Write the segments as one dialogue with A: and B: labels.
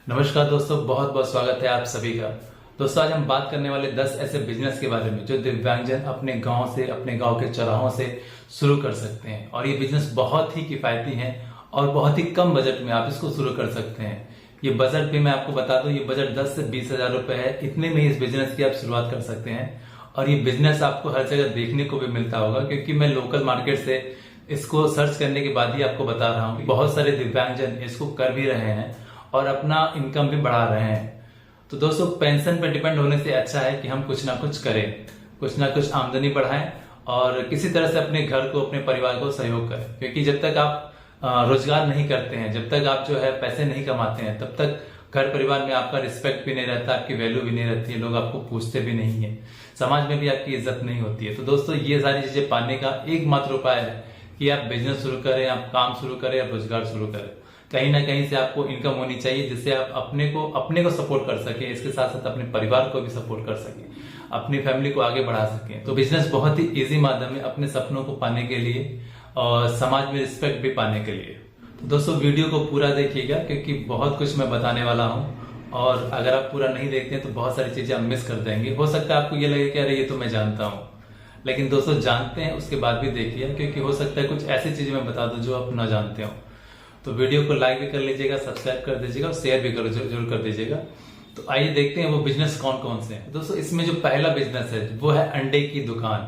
A: नमस्कार दोस्तों, बहुत बहुत स्वागत है आप सभी का। दोस्तों, आज हम बात करने वाले 10 ऐसे बिजनेस के बारे में जो दिव्यांगजन अपने गांव के चौराहों से शुरू कर सकते हैं। और ये बिजनेस बहुत ही किफायती है और बहुत ही कम बजट में आप इसको शुरू कर सकते हैं। ये बजट भी मैं आपको बता दूं, ये बजट 10 से 20 हजार रुपए है। इतने में इस बिजनेस की आप शुरुआत कर सकते हैं। और ये बिजनेस आपको हर जगह देखने को भी मिलता होगा, क्योंकि मैं लोकल मार्केट से इसको सर्च करने के बाद ही आपको बता रहा हूँ। बहुत सारे दिव्यांगजन इसको कर भी रहे हैं और अपना इनकम भी बढ़ा रहे हैं। तो दोस्तों, पेंशन पे डिपेंड होने से अच्छा है कि हम कुछ ना कुछ करें, कुछ ना कुछ आमदनी बढ़ाएं और किसी तरह से अपने घर को, अपने परिवार को सहयोग करें। क्योंकि जब तक आप रोजगार नहीं करते हैं, जब तक आप जो है पैसे नहीं कमाते हैं, तब तक घर परिवार में आपका रिस्पेक्ट भी नहीं रहता, आपकी वैल्यू भी नहीं रहती है, लोग आपको पूछते भी नहीं है, समाज में भी आपकी इज्जत नहीं होती है। तो दोस्तों, ये सारी चीजें पाने का एकमात्र उपाय है कि आप बिजनेस शुरू करें, आप काम शुरू करें, आप रोजगार शुरू करें। कहीं ना कहीं से आपको इनकम होनी चाहिए, जिससे आप अपने को सपोर्ट कर सके, इसके साथ साथ अपने परिवार को भी सपोर्ट कर सके, अपनी फैमिली को आगे बढ़ा सके। तो बिजनेस बहुत ही इजी माध्यम है अपने सपनों को पाने के लिए और समाज में रिस्पेक्ट भी पाने के लिए। तो दोस्तों, वीडियो को पूरा देखिएगा, क्योंकि बहुत कुछ मैं बताने वाला हूँ। और अगर आप पूरा नहीं देखते हैं तो बहुत सारी चीजें आप मिस कर देंगे। हो सकता है आपको ये लगे कि अरे ये तो मैं जानता हूँ, लेकिन दोस्तों, जानते हैं उसके बाद भी देखिए, क्योंकि हो सकता है कुछ ऐसी चीजें मैं बता दूं जो आप ना जानते हो। तो वीडियो को लाइक भी कर लीजिएगा, सब्सक्राइब कर दीजिएगा और शेयर भी जरूर कर दीजिएगा। तो आइए देखते हैं वो बिजनेस कौन कौन से हैं। दोस्तों, इसमें जो पहला बिजनेस है वो है अंडे की दुकान।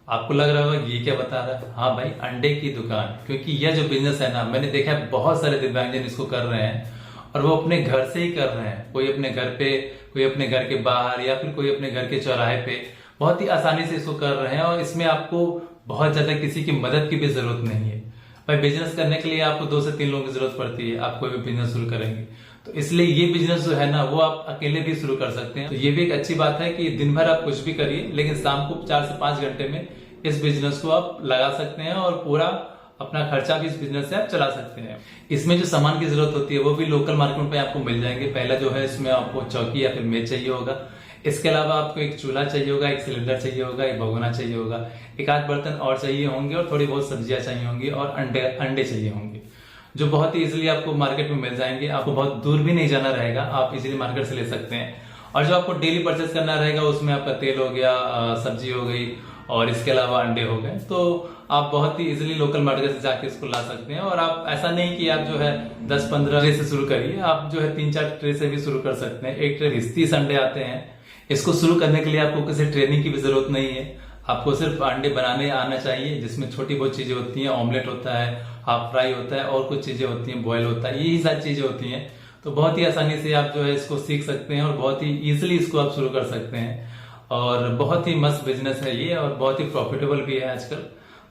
A: आपको लग रहा होगा ये क्या बता रहा है। हाँ भाई, अंडे की दुकान। क्योंकि यह जो बिजनेस है ना, मैंने देखा है बहुत सारे दिव्यांगजन इसको कर रहे हैं और वो अपने घर से ही कर रहे हैं। कोई अपने घर पे, कोई अपने घर के बाहर, या फिर कोई अपने घर के चौराहे पे बहुत ही आसानी से इसको कर रहे हैं। और इसमें आपको बहुत ज्यादा किसी की मदद की भी जरूरत नहीं है। भाई, बिजनेस करने के लिए आपको 2 से 3 लोगों की जरूरत पड़ती है, आप कोई भी बिजनेस शुरू करेंगे तो। इसलिए ये बिजनेस जो है ना, वो आप अकेले भी शुरू कर सकते हैं। तो ये भी एक अच्छी बात है कि दिन भर आप कुछ भी करिए, लेकिन शाम को 4 से 5 घंटे में इस बिजनेस को आप लगा सकते हैं और पूरा अपना खर्चा भी इस बिजनेस से आप चला सकते हैं। इसमें जो सामान की जरूरत होती है वो भी लोकल मार्केट में आपको मिल जाएंगे। पहला जो है, इसमें आपको चौकी या फिर मेज चाहिए होगा। इसके अलावा आपको एक चूल्हा चाहिए होगा, एक सिलेंडर चाहिए होगा, एक भगोना चाहिए होगा, एक आध बर्तन और चाहिए होंगे और थोड़ी बहुत सब्जियां चाहिए होंगी और अंडे चाहिए होंगे, जो बहुत ही इजीली आपको मार्केट में मिल जाएंगे। आपको बहुत दूर भी नहीं जाना रहेगा, आप इजीली मार्केट से ले सकते हैं। और जो आपको डेली परचेस करना रहेगा, उसमें आपका तेल हो गया, सब्जी हो गई और इसके अलावा अंडे हो गए। तो आप बहुत ही इजीली लोकल मार्केट से जाके इसको ला सकते हैं। और आप ऐसा नहीं कि आप जो है 10-15 ट्रे से शुरू करिए, आप जो है 3-4 ट्रे से भी शुरू कर सकते हैं। एक ट्रे 20-30 अंडे आते हैं। इसको शुरू करने के लिए आपको किसी ट्रेनिंग की भी जरूरत नहीं है। आपको सिर्फ अंडे बनाने आना चाहिए, जिसमें छोटी बहुत चीजें होती हैं। ऑमलेट होता है, हाफ फ्राई होता है और कुछ चीजें होती हैं, बॉयल होता है, यही सारी चीजें होती हैं। तो बहुत ही आसानी से आप जो है इसको सीख सकते हैं और बहुत ही इजीली इसको आप शुरू कर सकते हैं। और बहुत ही मस्त बिजनेस है ये और बहुत ही प्रॉफिटेबल भी है आजकल।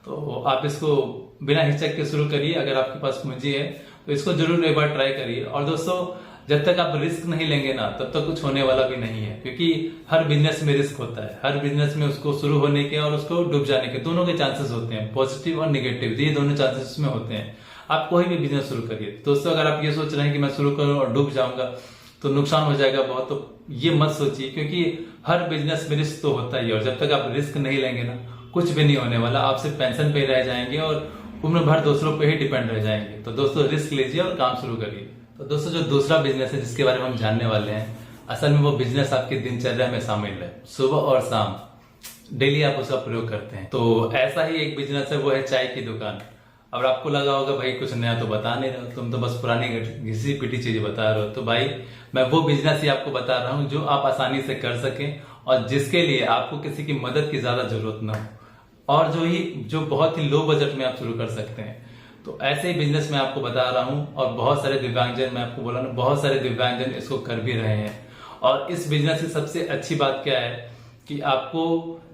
A: तो आप इसको बिना हिचक के शुरू करिए। अगर आपके पास पूंजी है तो इसको जरूर एक बार ट्राई करिए। और दोस्तों, जब तक आप रिस्क नहीं लेंगे ना, तब तक कुछ होने वाला भी नहीं है। क्योंकि हर बिजनेस में रिस्क होता है, हर बिजनेस में उसको शुरू होने के और उसको डूब जाने के दोनों के चांसेस होते हैं, पॉजिटिव और निगेटिव, ये दोनों चांसेस में होते हैं। आप कोई भी बिजनेस शुरू करिए दोस्तों, अगर आप ये सोच रहे हैं कि मैं शुरू करूं और डूब जाऊंगा तो नुकसान हो जाएगा बहुत, तो ये मत सोचिए। क्योंकि हर बिजनेस में रिस्क तो होता ही है और जब तक आप रिस्क नहीं लेंगे ना, कुछ भी नहीं होने वाला। आप सिर्फ पेंशन पे रह जाएंगे और उम्र भर दूसरों पे ही डिपेंड रह जाएंगे। तो दोस्तों, रिस्क लीजिए और काम शुरू करिए। तो दोस्तों, जो दूसरा बिजनेस है जिसके बारे में हम जानने वाले हैं, असल में वो बिजनेस आपकी दिनचर्या में शामिल है। सुबह और शाम डेली आप उसका प्रयोग करते हैं। तो ऐसा ही एक बिजनेस है, वो है चाय की दुकान। अब आपको लगा होगा भाई कुछ नया तो बता नहीं रहे हो, तुम तो बस पुरानी घिसी पिटी चीजें बता रहे हो। तो भाई, मैं वो बिजनेस ही आपको बता रहा हूँ जो आप आसानी से कर सकें और जिसके लिए आपको किसी की मदद की ज्यादा जरूरत ना हो और जो बहुत ही लो बजट में आप शुरू कर सकते हैं। तो ऐसे ही बिजनेस मैं आपको बता रहा हूँ और बहुत सारे दिव्यांगजन, मैं आपको बोला ना, बहुत सारे दिव्यांगजन इसको कर भी रहे हैं। और इस बिजनेस की सबसे अच्छी बात क्या है कि आपको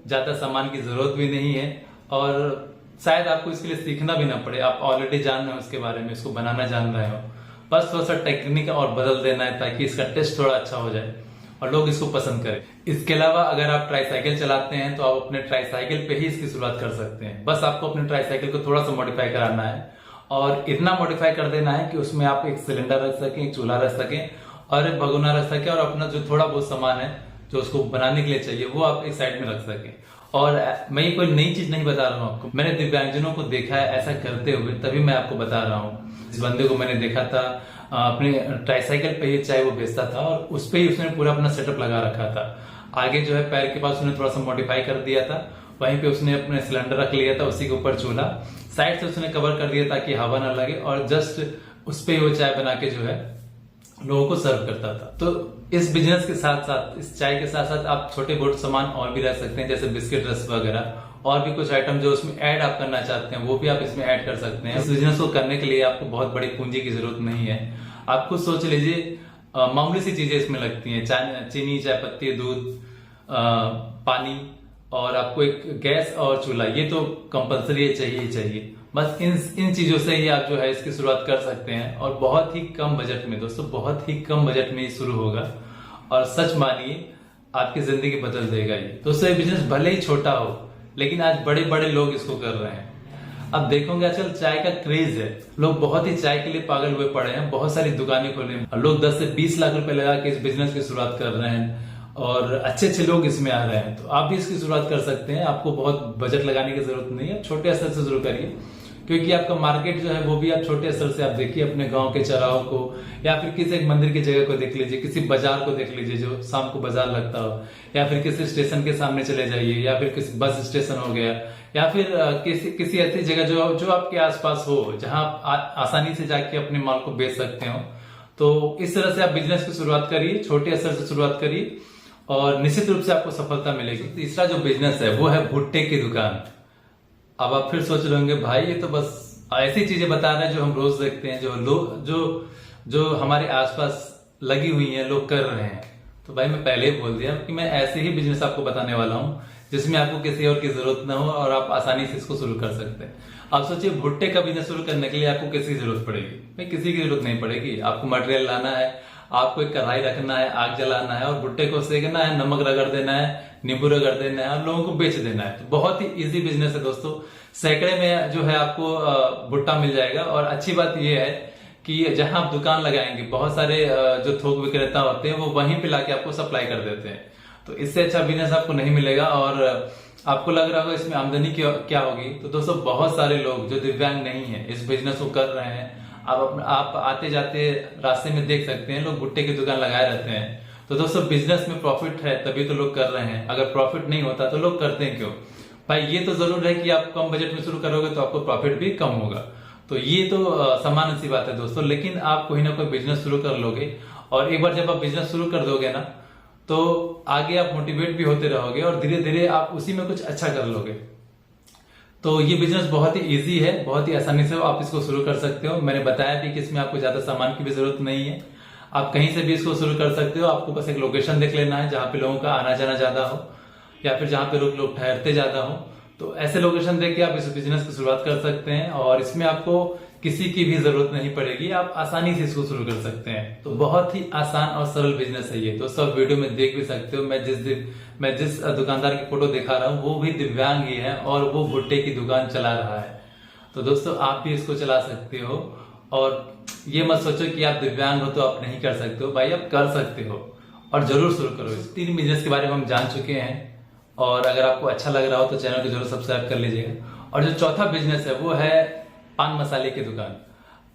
A: ज्यादा सामान की जरूरत भी नहीं है और शायद आपको इसके लिए सीखना भी ना पड़े। आप ऑलरेडी जान रहे हो इसके बारे में, इसको बनाना जान रहे हो, बस थोड़ा सा टेक्निक और बदल देना है ताकि इसका टेस्ट थोड़ा अच्छा हो जाए और लोग इसको पसंद करें। इसके अलावा अगर आप ट्राईसाइकिल चलाते हैं तो आप अपने ट्राईसाइकिल पे ही इसकी शुरुआत कर सकते हैं। बस आपको अपने ट्राईसाइकिल को थोड़ा सा मॉडिफाई कराना है और इतना मॉडिफाई कर देना है कि उसमें आप एक सिलेंडर रख सकें, एक चूल्हा रख सकें और एक भगोना रख सकें और अपना जो थोड़ा बहुत सामान है जो उसको बनाने के लिए चाहिए वो आप एक साइड में रख सकें। और मैं ये कोई नई चीज नहीं बता रहा हूँ आपको, मैंने दिव्यांगजनों को देखा है ऐसा करते हुए, तभी मैं आपको बता रहा हूँ। इस बंदे को मैंने देखा था अपने ट्राईसाइकिल पे ही चाय वो बेचता था और उस पे ही उसने पूरा अपना सेटअप लगा रखा था। आगे जो है पैर के पास उसने थोड़ा सा मॉडिफाई कर दिया था, वहीं पे उसने अपने सिलेंडर रख लिया था, उसी के ऊपर चूल्हा साइड से उसने कवर कर दिया ताकि हवा ना लगे, और जस्ट उस पे वो चाय बना के जो है लोगों को सर्व करता था। तो इस बिजनेस के साथ साथ, इस चाय के साथ साथ आप छोटे बहुत सामान और भी रख सकते हैं, जैसे बिस्किट, रस वगैरह, और भी कुछ आइटम जो उसमें ऐड आप करना चाहते हैं वो भी आप इसमें ऐड कर सकते हैं। इस बिजनेस को करने के लिए आपको बहुत बड़ी पूंजी की जरूरत नहीं है। आप खुद सोच लीजिए, मामूली सी चीजें इसमें लगती हैं, चीनी, चाय पत्ती, दूध, पानी, और आपको एक गैस और चूल्हा, ये तो कंपलसरी चाहिए ही चाहिए। बस इन चीजों से ही आप जो है इसकी शुरुआत कर सकते हैं, और बहुत ही कम बजट में दोस्तों, बहुत ही कम बजट में ये शुरू होगा, और सच मानिए आपकी जिंदगी बदल देगा ये। दोस्तों ये बिजनेस भले ही छोटा हो, लेकिन आज बड़े बड़े लोग इसको कर रहे हैं। अब देखोगे आजकल चाय का क्रेज है, लोग बहुत ही चाय के लिए पागल हुए पड़े हैं, बहुत सारी दुकानें खोले हैं, लोग 10 से 20 लाख रुपए लगा के इस बिजनेस की शुरुआत कर रहे हैं, और अच्छे अच्छे लोग इसमें आ रहे हैं। तो आप भी इसकी शुरुआत कर सकते हैं, आपको बहुत बजट लगाने की जरूरत नहीं है, छोटे स्तर से शुरू करिए, क्योंकि आपका मार्केट जो है वो भी आप छोटे स्तर से आप देखिए, अपने गांव के चौराहों को, या फिर किसी एक मंदिर की जगह को देख लीजिए, किसी बाजार को देख लीजिए जो शाम को बाजार लगता हो, या फिर किसी स्टेशन के सामने चले जाइए, या फिर किसी बस स्टेशन हो गया, या फिर किसी ऐसी जगह जो आपके आसपास हो, जहां आप आसानी से जाके अपने माल को बेच सकते हो। तो इस तरह से आप बिजनेस की शुरुआत करिए, छोटे स्तर से शुरुआत करिए, और निश्चित रूप से आपको सफलता मिलेगी। तीसरा जो बिजनेस है वो है भुट्टे की दुकान। अब आप फिर सोच रहे होंगे, भाई ये तो बस ऐसी चीजें बता रहे हैं जो हम रोज देखते हैं, जो लोग जो हमारे आसपास लगी हुई हैं, लोग कर रहे हैं। तो भाई मैं पहले ही बोल दिया कि मैं ऐसे ही बिजनेस आपको बताने वाला हूं, जिसमें आपको किसी और की जरूरत ना हो और आप आसानी से इसको शुरू कर सकते हैं। आप सोचिए, भुट्टे का बिजनेस शुरू करने के लिए आपको किसी की जरूरत पड़ेगी? भाई किसी की जरूरत नहीं पड़ेगी। आपको मटेरियल लाना है, आपको एक कढ़ाई रखना है, आग जलाना है, और भुट्टे को सेकना है, नमक रगड़ देना है, नींबू रगड़ देना है, और लोगों को बेच देना है। तो बहुत ही इजी बिजनेस है दोस्तों, सैकड़े में जो है आपको भुट्टा मिल जाएगा। और अच्छी बात यह है कि जहां आप दुकान लगाएंगे, बहुत सारे जो थोक विक्रेता होते हैं वो वहीं पे लाके आपको सप्लाई कर देते हैं। तो इससे अच्छा बिजनेस आपको नहीं मिलेगा। और आपको लग रहा होगा इसमें आमदनी क्या होगी, तो दोस्तों बहुत सारे लोग जो दिव्यांग नहीं है इस बिजनेस को कर रहे हैं। आप आते जाते रास्ते में देख सकते हैं, लोग भुट्टे की दुकान लगाए रहते हैं। तो दोस्तों बिजनेस में प्रॉफिट है तभी तो लोग कर रहे हैं, अगर प्रॉफिट नहीं होता तो लोग करते हैं क्यों? भाई ये तो जरूर है कि आप कम बजट में शुरू करोगे तो आपको प्रॉफिट भी कम होगा, तो ये तो सामान्य सी बात है दोस्तों। लेकिन आप कोई ना कोई बिजनेस शुरू कर लोगे, और एक बार जब आप बिजनेस शुरू कर दोगे ना, तो आगे आप मोटिवेट भी होते रहोगे, और धीरे धीरे आप उसी में कुछ अच्छा कर लोगे। तो ये बिजनेस बहुत ही इजी है, बहुत ही आसानी से आप इसको शुरू कर सकते हो। मैंने बताया भी कि इसमें आपको ज्यादा सामान की भी जरूरत नहीं है, आप कहीं से भी इसको शुरू कर सकते हो। आपको बस एक लोकेशन देख लेना है जहां पे लोगों का आना जाना ज्यादा हो, या फिर जहां पे लोग ठहरते ज्यादा हो। तो ऐसे लोकेशन देख के आप इस बिजनेस की शुरुआत कर सकते हैं, और इसमें आपको किसी की भी जरूरत नहीं पड़ेगी, आप आसानी से इसको शुरू कर सकते हैं। तो बहुत ही आसान और सरल बिजनेस है ये। दोस्तों आप वीडियो में देख भी सकते हो, मैं जिस दुकानदार की फोटो दिखा रहा हूँ वो भी दिव्यांग ही है, और वो भुट्टे की दुकान चला रहा है। तो दोस्तों आप भी इसको चला सकते हो, और ये मत सोचो कि आप दिव्यांग हो तो आप नहीं कर सकते हो। भाई आप कर सकते हो, और जरूर शुरू करो। इस 3 बिजनेस के बारे में हम जान चुके हैं, और अगर आपको अच्छा लग रहा हो तो चैनल को जरूर सब्सक्राइब कर लीजिएगा। और जो चौथा बिजनेस है वो है पान मसाले की दुकान।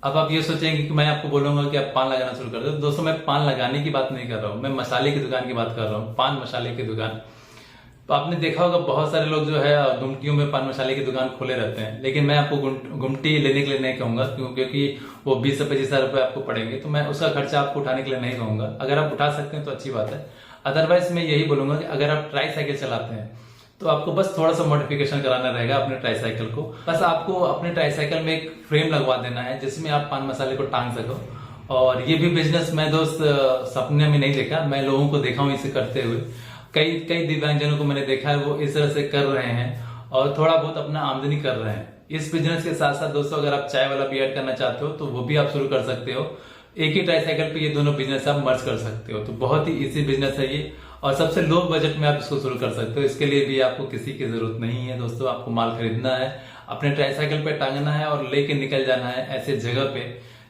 A: अब आप ये सोचेंगे कि मैं आपको बोलूंगा कि आप पान लगाना शुरू कर दो। दोस्तों मैं पान लगाने की बात नहीं कर रहा हूँ, मैं मसाले की दुकान की बात कर रहा हूँ, पान मसाले की दुकान। तो आपने देखा होगा बहुत सारे लोग जो है गुमटियों में पान मसाले की दुकान खोले रहते हैं, लेकिन मैं आपको गुमटी लेने के लिए नहीं कहूंगा, क्योंकि वो 20 से 25 हजार रुपए आपको पड़ेंगे। तो मैं उसका खर्चा आपको उठाने के लिए नहीं कहूंगा। अगर आप उठा सकते हैं तो अच्छी बात है, अदरवाइज मैं यही बोलूंगा कि अगर आप ट्राई साइकिल चलाते हैं तो आपको बस थोड़ा सा मॉडिफिकेशन कराना रहेगा अपने ट्राईसाइकिल को। बस आपको अपने ट्राईसाइकिल में एक फ्रेम लगवा देना है जिसमें आप पान मसाले को टांग सको। और ये भी बिजनेस मैं दोस्त सपने में नहीं देखा, मैं लोगों को देखा हूँ इसे करते हुए। कई दिव्यांगजनों को मैंने देखा है वो इस तरह से कर रहे हैं और थोड़ा बहुत अपना आमदनी कर रहे हैं। इस बिजनेस के साथ साथ दोस्तों अगर आप चाय वाला भी ऐड करना चाहते हो तो वो भी आप शुरू कर सकते हो। एक ही ट्राईसाइकिल पे ये दोनों बिजनेस आप मर्ज कर सकते हो। तो बहुत ही इजी बिजनेस है ये और सबसे लो बजट में आप इसको शुरू कर सकते हो। इसके लिए भी आपको किसी की जरूरत नहीं है दोस्तों। आपको माल खरीदना है, अपने ट्राईसाइकिल पे टांगना है और लेके निकल जाना है ऐसे जगह पे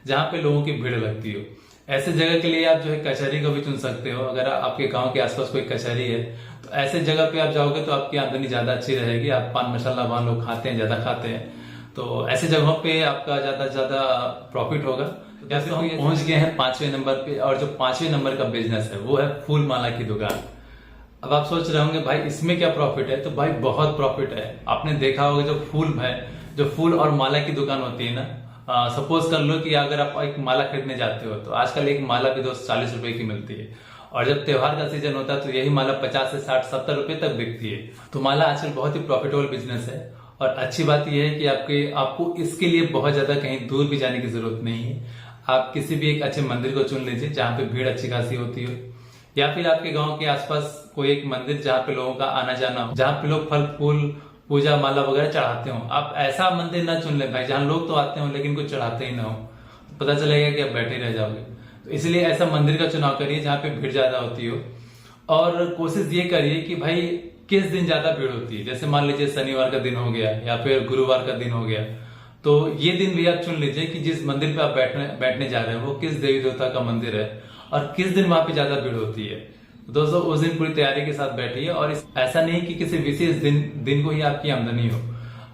A: जहां पे लोगों की भीड़ लगती हो। ऐसे जगह के लिए आप जो है कचहरी को भी चुन सकते हो। अगर आपके गांव के आसपास कोई कचहरी है तो ऐसे जगह पे आप जाओगे तो आपकी आमदनी ज्यादा अच्छी रहेगी। आप पान मसाला वहां लोग खाते हैं, ज्यादा खाते हैं, तो ऐसे जगहों पे आपका ज्यादा से ज्यादा प्रॉफिट होगा। जैसे हम पहुंच गए हैं 5वें नंबर पे, और जो 5वें नंबर का बिजनेस है वो है फूल माला की दुकान। अब आप सोच रहे होंगे भाई इसमें क्या प्रॉफिट है, तो भाई बहुत प्रॉफिट है। आपने देखा होगा जो फूल है, जो फूल और माला की दुकान होती है ना, सपोज कर लो कि अगर आप एक माला खरीदने जाते हो तो आजकल एक माला भी 40 रुपए की मिलती है, और जब त्योहार का सीजन होता है तो यही माला 50 से 60 70 रुपए तक बिकती है। तो माला आजकल बहुत ही प्रॉफिटेबल बिजनेस है। और अच्छी बात यह है कि आपको इसके लिए बहुत ज्यादा कहीं दूर भी जाने की जरूरत नहीं है। आप किसी भी एक अच्छे मंदिर को चुन लीजिए जहां पे भीड़ अच्छी खासी होती हो, या फिर आपके गांव के आसपास कोई एक मंदिर जहां पे लोगों का आना जाना हो, जहां पे लोग फल फूल पूजा माला वगैरह चढ़ाते हो। आप ऐसा मंदिर ना चुन ले भाई जहां लोग तो आते हो लेकिन कुछ चढ़ाते ही ना हो, पता चलेगा कि आप बैठे रह जाओगे। तो इसलिए ऐसा मंदिर का चुनाव करिए जहां पे भीड़ ज्यादा होती हो, और कोशिश ये करिए कि भाई किस दिन ज्यादा भीड़ होती है। जैसे मान लीजिए शनिवार का दिन हो गया या फिर गुरुवार का दिन हो गया, तो ये दिन भी आप चुन लीजिए कि जिस मंदिर पे आप बैठने जा रहे हैं वो किस देवी देवता का मंदिर है और किस दिन वहां पे ज्यादा भीड़ होती है। तो दोस्तों उस दिन पूरी तैयारी के साथ बैठिए, और ऐसा नहीं कि किसी विशेष दिन को ही आपकी आमदनी हो।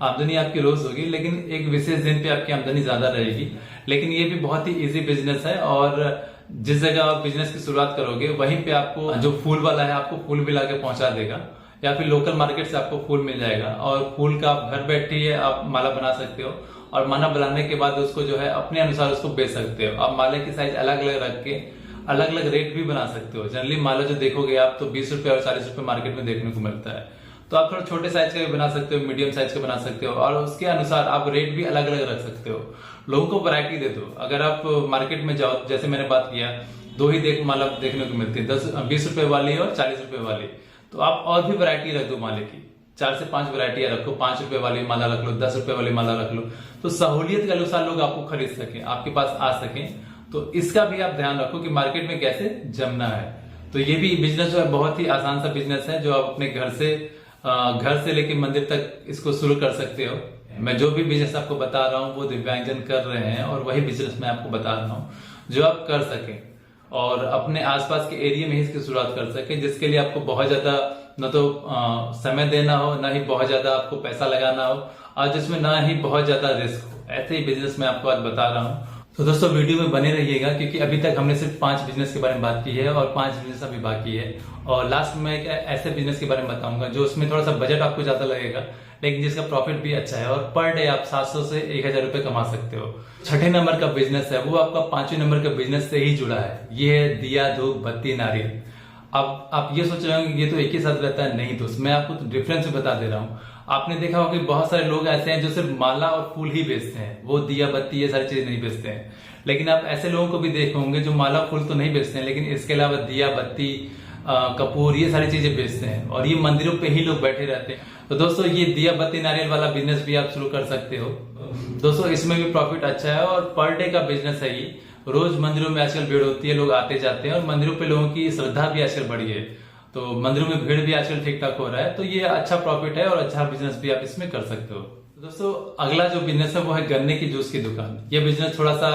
A: आमदनी आपकी रोज होगी लेकिन एक विशेष दिन पे आपकी आमदनी ज्यादा रहेगी। लेकिन ये भी बहुत ही इजी बिजनेस है, और जिस जगह आप बिजनेस की शुरुआत करोगे वहीं पे आपको जो फूल वाला है आपको फूल भी लाके पहुंचा देगा, या फिर लोकल मार्केट से आपको फूल मिल जाएगा। और फूल का आप घर बैठे आप माला बना सकते हो, और माला बनाने के बाद उसको जो है अपने अनुसार उसको बेच सकते हो। आप माले की साइज अलग अलग रख के अलग अलग रेट भी बना सकते हो। जनरली माला जो देखोगे आप तो 20 रुपए और 40 रुपए मार्केट में देखने को मिलता है। तो आप थोड़ा छोटे साइज का भी बना सकते हो, मीडियम साइज का बना सकते हो, और उसके अनुसार आप रेट भी अलग अलग रख सकते हो। लोगों को वैरायटी दे दो। अगर आप मार्केट में जाओ, जैसे मैंने बात किया, दो ही माला देखने को मिलती है, 20 रुपए वाली और 40 रुपए वाली। तो आप और भी वैरायटी रख दो माले की, 4 से 5 वैरायटियां रखो। 5 रुपए वाली माला रख लो, 10 रुपए वाली माला रख लो, तो सहूलियत के अनुसार लोग आपको खरीद सके, आपके पास आ सके। तो इसका भी आप ध्यान रखो कि मार्केट में कैसे जमना है। तो ये भी बिजनेस जो है बहुत ही आसान सा बिजनेस है, जो आप अपने घर से लेके मंदिर तक इसको शुरू कर सकते हो। मैं जो भी बिजनेस आपको बता रहा हूँ वो दिव्यांगजन कर रहे हैं, और वही बिजनेस मैं आपको बता रहा हूँ जो आप कर सके और अपने आसपास के एरिया में ही इसकी शुरुआत कर सके, जिसके लिए आपको बहुत ज्यादा न तो समय देना हो, ना ही बहुत ज्यादा आपको पैसा लगाना हो, और जिसमें ना ही बहुत ज्यादा रिस्क हो। ऐसे ही बिजनेस मैं आपको आज बता रहा हूँ। तो दोस्तों वीडियो में बने रहिएगा, क्योंकि अभी तक हमने सिर्फ 5 बिजनेस के बारे में बात की है और 5 बिजनेस अभी बाकी है। और लास्ट में एक ऐसे बिजनेस के बारे में बताऊंगा जो उसमें थोड़ा सा बजट आपको ज्यादा लगेगा लेकिन जिसका प्रॉफिट भी अच्छा है, और पर डे आप 700 से 1000 रुपए कमा सकते हो। 6ठे नंबर का बिजनेस है वो आपका 5वें नंबर के बिजनेस से ही जुड़ा है। ये है दिया धूप बत्ती नारियल। अब आप ये सोच रहे होंगे ये तो एक ही साथ रहता है। नहीं दोस्त, मैं आपको तो डिफरेंस बता दे रहा हूँ। आपने देखा होगा कि बहुत सारे लोग ऐसे हैं जो सिर्फ माला और फूल ही बेचते हैं, वो दिया बत्ती ये सारी चीज नहीं बेचते हैं। लेकिन आप ऐसे लोगों को भी देखे होंगे जो माला फूल तो नहीं बेचते हैं, लेकिन इसके अलावा दिया बत्ती कपूर ये सारी चीजें बेचते हैं, और ये मंदिरों पे ही लोग बैठे रहते हैं। तो दोस्तों ये दिया बत्ती नारियल वाला बिजनेस भी आप शुरू कर सकते हो। दोस्तों इसमें भी प्रॉफिट अच्छा है, और पर डे का बिजनेस है ये। रोज मंदिरों में आजकल भीड़ होती है, लोग आते जाते हैं, और मंदिरों पे लोगों की श्रद्धा भी आजकल बढ़ी है, तो मंदिरों में भीड़ भी आजकल ठीक ठाक हो रहा है। तो ये अच्छा प्रॉफिट है और अच्छा बिजनेस भी आप इसमें कर सकते हो। तो दोस्तों अगला जो बिजनेस है वो है गन्ने की जूस की दुकान। ये बिजनेस थोड़ा सा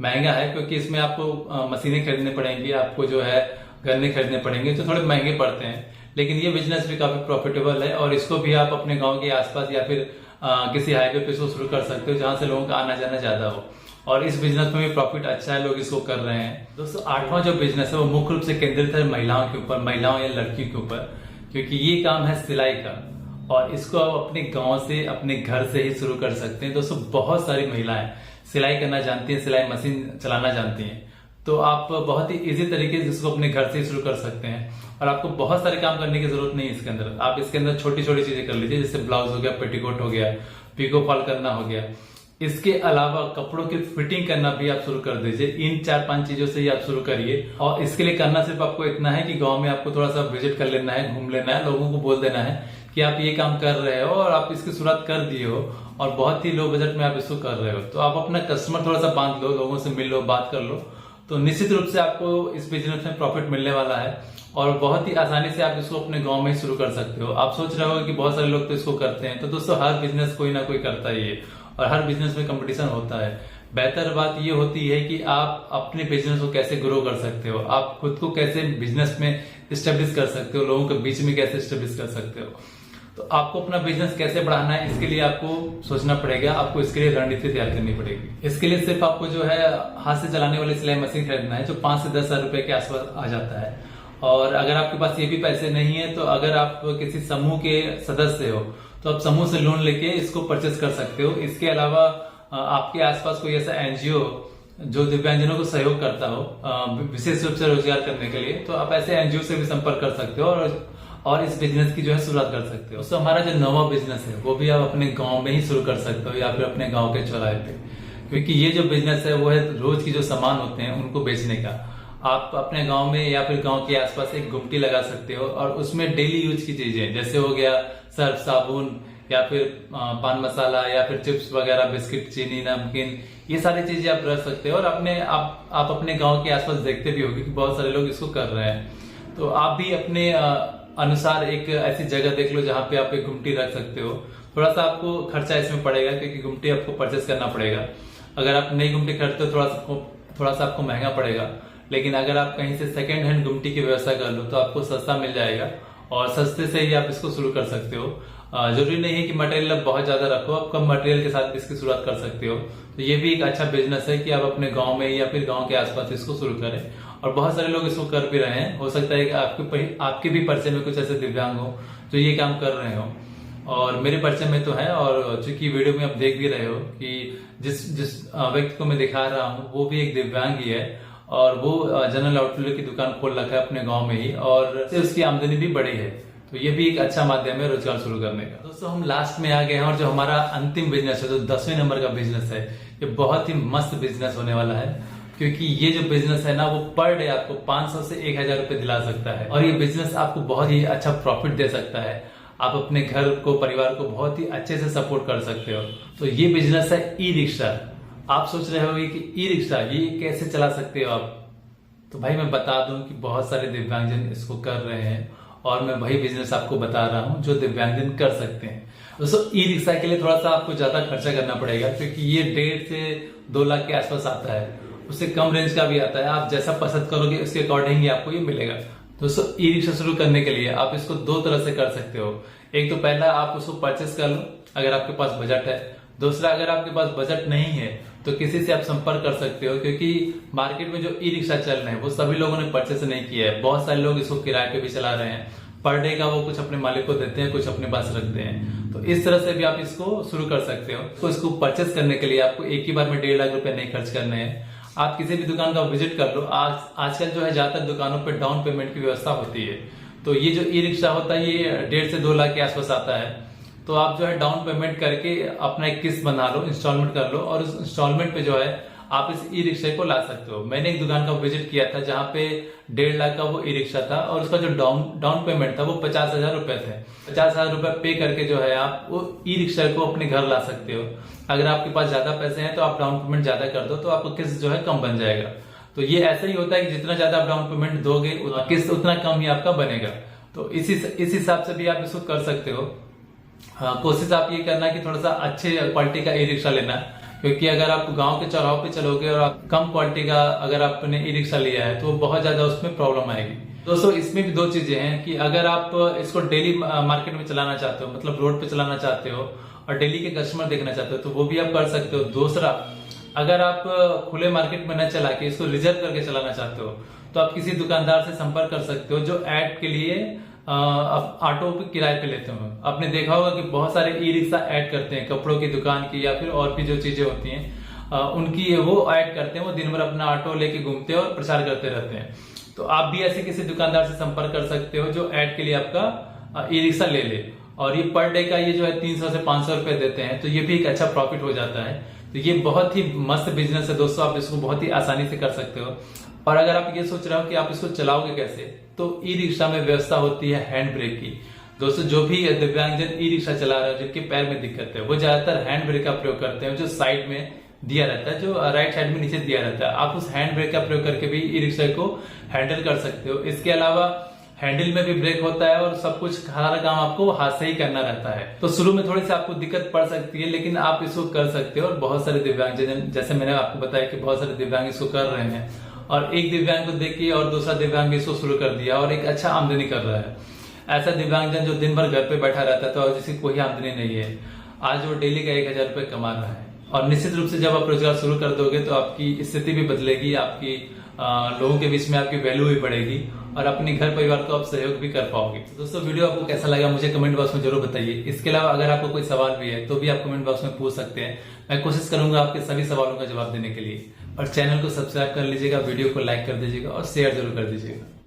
A: महंगा है, क्योंकि इसमें आपको मशीनें खरीदने पड़ेंगी, आपको जो है गन्ने खरीदने पड़ेंगे, जो थोड़े महंगे पड़ते हैं। लेकिन ये बिजनेस भी काफी प्रॉफिटेबल है, और इसको भी आप अपने गांव के आसपास या फिर किसी हाईवे पे इसको शुरू कर सकते हो जहां से लोगों का आना जाना ज्यादा हो। और इस बिजनेस में भी प्रॉफिट अच्छा है, लोग इसको कर रहे हैं। दोस्तों 8वां जो बिजनेस है वो मुख्य रूप से केंद्रित है महिलाओं के ऊपर, महिलाओं या लड़कियों के ऊपर, क्योंकि ये काम है सिलाई का, और इसको आप अपने गांव से अपने घर से ही शुरू कर सकते हैं। दोस्तों बहुत सारी महिलाएं सिलाई करना जानती हैं, सिलाई मशीन चलाना जानती हैं, तो आप बहुत ही इजी तरीके से इसको अपने घर से ही शुरू कर सकते हैं। और आपको बहुत सारे काम करने की जरूरत नहीं है इसके अंदर। आप इसके अंदर छोटी छोटी चीजें कर लीजिए, जैसे ब्लाउज हो गया, पेटीकोट हो गया, पिको फॉल करना हो गया। इसके अलावा कपड़ों की फिटिंग करना भी आप शुरू कर दीजिए। इन 4-5 चीजों से ही आप शुरू करिए, और इसके लिए करना सिर्फ आपको इतना है कि गांव में आपको थोड़ा सा विजिट कर लेना है, घूम लेना है, लोगों को बोल देना है कि आप ये काम कर रहे हो और आप इसकी शुरुआत कर दिए हो, और बहुत ही लो बजट में आप इसको कर रहे हो। तो आप अपना कस्टमर थोड़ा सा बांध लो, लोगों से मिल लो, बात कर लो, तो निश्चित रूप से आपको इस बिजनेस में प्रॉफिट मिलने वाला है, और बहुत ही आसानी से आप इसको अपने गांव में ही शुरू कर सकते हो। आप सोच रहे हो कि बहुत सारे लोग तो इसको करते हैं, तो दोस्तों हर बिजनेस कोई ना कोई करता ही है, और हर बिजनेस में कंपटीशन होता है। बेहतर बात ये होती है कि आप अपने बिजनेस को कैसे ग्रो कर सकते हो, आप खुद को कैसे बिजनेस में स्टेब्लिश कर सकते हो, लोगों के बीच में कैसे स्टेब्लिश कर सकते हो। तो आपको अपना बिजनेस कैसे बढ़ाना है, इसके लिए आपको सोचना पड़ेगा, आपको इसके लिए रणनीति तैयार करनी पड़ेगी। इसके लिए सिर्फ आपको जो है हाथ से चलाने वाली सिलाई मशीन खरीदना है जो 5 से 10 हजार रुपए के आसपास आ जाता है। और अगर आपके पास ये भी पैसे नहीं है तो अगर आप किसी समूह के सदस्य हो तो आप समूह से लोन लेके इसको परचेस कर सकते हो। इसके अलावा आपके आसपास कोई ऐसा एनजीओ जो दिव्यांगजनों को सहयोग करता हो विशेष रूप से रोजगार करने के लिए, तो आप ऐसे एनजीओ से भी संपर्क कर सकते हो और इस बिजनेस की जो है शुरुआत कर सकते हो। तो हमारा जो नवा बिजनेस है वो भी आप अपने गांव में ही शुरू कर सकते हो या फिर अपने गांव के चौराहे पे, क्योंकि ये जो बिजनेस है वो है रोज की जो सामान होते हैं उनको बेचने का। आप अपने गांव में या फिर गांव के आसपास एक गुमटी लगा सकते हो और उसमें डेली यूज की चीजें जैसे हो गया सर्फ साबुन या फिर पान मसाला या फिर चिप्स वगैरह, बिस्किट, चीनी, नमकीन, ये सारी चीजें आप रख सकते हो। और आप अपने गांव के आसपास देखते भी होंगे कि बहुत सारे लोग इसको कर रहे हैं। तो आप भी अपने अनुसार एक ऐसी जगह देख लो जहां पे आप एक गुमटी रख सकते हो। थोड़ा सा आपको खर्चा इसमें पड़ेगा क्योंकि गुमटी आपको परचेस करना पड़ेगा। अगर आप नई गुमटी खरीदते हो थोड़ा सा आपको महंगा पड़ेगा, लेकिन अगर आप कहीं से सेकेंड हैंड गुमटी की व्यवस्था कर लो तो आपको सस्ता मिल जाएगा और सस्ते से ही आप इसको शुरू कर सकते हो। जरूरी नहीं है कि मटेरियल आप बहुत ज्यादा रखो, आप कम मटेरियल के साथ इसकी शुरुआत कर सकते हो। तो ये भी एक अच्छा बिजनेस है कि आप अपने गांव में या फिर गांव के आसपास इसको शुरू करें और बहुत सारे लोग इसको कर भी रहे हैं। हो सकता है कि आपके भी परिचय में कुछ ऐसे दिव्यांग हो जो ये काम कर रहे हो और मेरे परिचय में तो है। और चूंकि वीडियो में आप देख भी रहे हो कि जिस व्यक्ति को मैं दिखा रहा हूँ वो भी एक दिव्यांग ही है और वो जनरल आउटलेट की दुकान खोल रखा है अपने गांव में ही और उसकी आमदनी भी बढ़ी है। तो ये भी एक अच्छा माध्यम है रोजगार शुरू करने का। दोस्तों हम लास्ट में आ गए हैं और जो हमारा अंतिम बिजनेस है, जो 10वें नंबर का बिजनेस है, ये बहुत ही मस्त बिजनेस होने वाला है क्योंकि ये जो बिजनेस है ना वो पर डे आपको 500 से 1000 रुपए दिला सकता है और ये बिजनेस आपको बहुत ही अच्छा प्रॉफिट दे सकता है। आप अपने घर को, परिवार को बहुत ही अच्छे से सपोर्ट कर सकते हो। तो ये बिजनेस है ई रिक्शा। आप सोच रहे होंगे कि ई रिक्शा ये कैसे चला सकते हो आप, तो भाई मैं बता दूं कि बहुत सारे दिव्यांगजन इसको कर रहे हैं और मैं वही बिजनेस आपको बता रहा हूं जो दिव्यांगजन कर सकते हैं। दोस्तों ई रिक्शा के लिए थोड़ा सा आपको ज्यादा खर्चा करना पड़ेगा क्योंकि ये 1.5 से 2 लाख के आसपास आता है, उससे कम रेंज का भी आता है। आप जैसा पसंद करोगे उसके अकॉर्डिंग ही आपको ये मिलेगा। दोस्तों ई रिक्शा शुरू करने के लिए आप इसको 2 तरह से कर सकते हो। एक तो पहला आप उसको परचेस कर लो अगर आपके पास बजट है। दूसरा अगर आपके पास बजट नहीं है तो किसी से आप संपर्क कर सकते हो क्योंकि मार्केट में जो ई रिक्शा चल रहे हैं वो सभी लोगों ने परचेस नहीं किया है। बहुत सारे लोग इसको किराए पे भी चला रहे हैं, पर डे का वो कुछ अपने मालिक को देते हैं, कुछ अपने पास रखते हैं। तो इस तरह से भी आप इसको शुरू कर सकते हो। तो इसको परचेस करने के लिए आपको एक ही बार में 1.5 लाख रुपए नहीं खर्च करने हैं। आप किसी भी दुकान का विजिट कर लो। आजकल जो है ज्यादातर दुकानों पर डाउन पेमेंट की व्यवस्था होती है। तो ये जो ई रिक्शा होता है ये 1.5 से 2 लाख के आसपास आता है। तो आप जो है डाउन पेमेंट करके अपना एक किस्त बना लो, इंस्टॉलमेंट कर लो और उस इंस्टॉलमेंट पे जो है आप इस ई रिक्शा को ला सकते हो। मैंने एक दुकान का विजिट किया था जहां पे 1.5 लाख का वो ई रिक्शा था और उसका जो डाउन पेमेंट था वो 50,000 रुपए थे। 50,000 रुपए पे करके जो है आप वो ई रिक्शा को अपने घर ला सकते हो। अगर आपके पास ज्यादा पैसे हैं तो आप डाउन पेमेंट ज्यादा कर दो तो आपको किस्त जो है कम बन जाएगा। तो ये ऐसा ही होता है कि जितना ज्यादा आप डाउन पेमेंट दोगे किस्त उतना कम ही आपका बनेगा। तो इस हिसाब से भी आप इसको कर सकते हो। कोशिश आप ये करना कि थोड़ा सा अच्छे क्वालिटी का ई रिक्शा लेना, क्योंकि अगर आप गांव के चौराहों पे चलोगे और आप कम क्वालिटी का अगर आपने ई रिक्शा लिया है तो बहुत ज्यादा उसमें प्रॉब्लम आएगी। दोस्तों इसमें भी 2 चीजें हैं कि अगर आप इसको डेली मार्केट में चलाना चाहते हो, मतलब रोड पे चलाना चाहते हो और डेली के कस्टमर देखना चाहते हो तो वो भी आप कर सकते हो। दूसरा, अगर आप खुले मार्केट में न चला के इसको रिजर्व करके चलाना चाहते हो तो आप किसी दुकानदार से संपर्क कर सकते हो जो ऐड के लिए ऑटो पे किराए पे लेते हो। आपने देखा होगा कि बहुत सारे ई रिक्शा ऐड करते हैं कपड़ों की दुकान की या फिर और भी जो चीजें होती हैं उनकी वो ऐड करते हैं। वो दिन भर अपना ऑटो लेके घूमते हैं और प्रचार करते रहते हैं। तो आप भी ऐसे किसी दुकानदार से संपर्क कर सकते हो जो ऐड के लिए आपका ई रिक्शा ले ले और ये पर डे का ये जो है 300 से 500 रुपए देते हैं। तो ये भी एक अच्छा प्रॉफिट हो जाता है। तो ये बहुत ही मस्त बिजनेस है दोस्तों, आप इसको बहुत ही आसानी से कर सकते हो। और अगर आप ये सोच रहे हो कि आप इसको चलाओगे कैसे, तो ई रिक्शा में व्यवस्था होती है हैंड ब्रेक की। दोस्तों जो भी दिव्यांगजन ई रिक्शा चला रहे हो जिनके पैर में दिक्कत है वो ज्यादातर हैंड ब्रेक का प्रयोग करते हैं जो साइड में दिया रहता है, जो राइट साइड में नीचे दिया रहता है। आप उस हैंड ब्रेक का प्रयोग करके भी ई रिक्शा को हैंडल कर सकते हो। इसके अलावा हैंडल में भी ब्रेक होता है और सब कुछ सारा काम आपको हाथ से ही करना रहता है। तो शुरू में थोड़ी सी आपको दिक्कत पड़ सकती है लेकिन आप इसको कर सकते हो। और बहुत सारे दिव्यांगजन, जैसे मैंने आपको बताया कि बहुत सारे दिव्यांग इसको कर रहे हैं और एक दिव्यांग को देखिए और दूसरा दिव्यांग इसको शुरू कर दिया और एक अच्छा आमदनी कर रहा है। ऐसा दिव्यांगजन जो दिन भर घर पे बैठा रहता है तो जिसकी कोई आमदनी नहीं है, आज वो डेली का 1,000 रुपये कमा रहा है। और निश्चित रूप से जब आप रोजगार शुरू कर दोगे तो आपकी स्थिति भी बदलेगी, आपकी लोगों के बीच में आपकी वैल्यू भी बढ़ेगी और अपने घर परिवार को आप सहयोग भी कर पाओगे। तो दोस्तों वीडियो आपको कैसा लगा मुझे कमेंट बॉक्स में जरूर बताइए। इसके अलावा अगर आपको कोई सवाल भी है तो भी आप कमेंट बॉक्स में पूछ सकते हैं, मैं कोशिश करूंगा आपके सभी सवालों का जवाब देने के लिए। और चैनल को सब्सक्राइब कर लीजिएगा, वीडियो को लाइक कर दीजिएगा और शेयर जरूर कर दीजिएगा।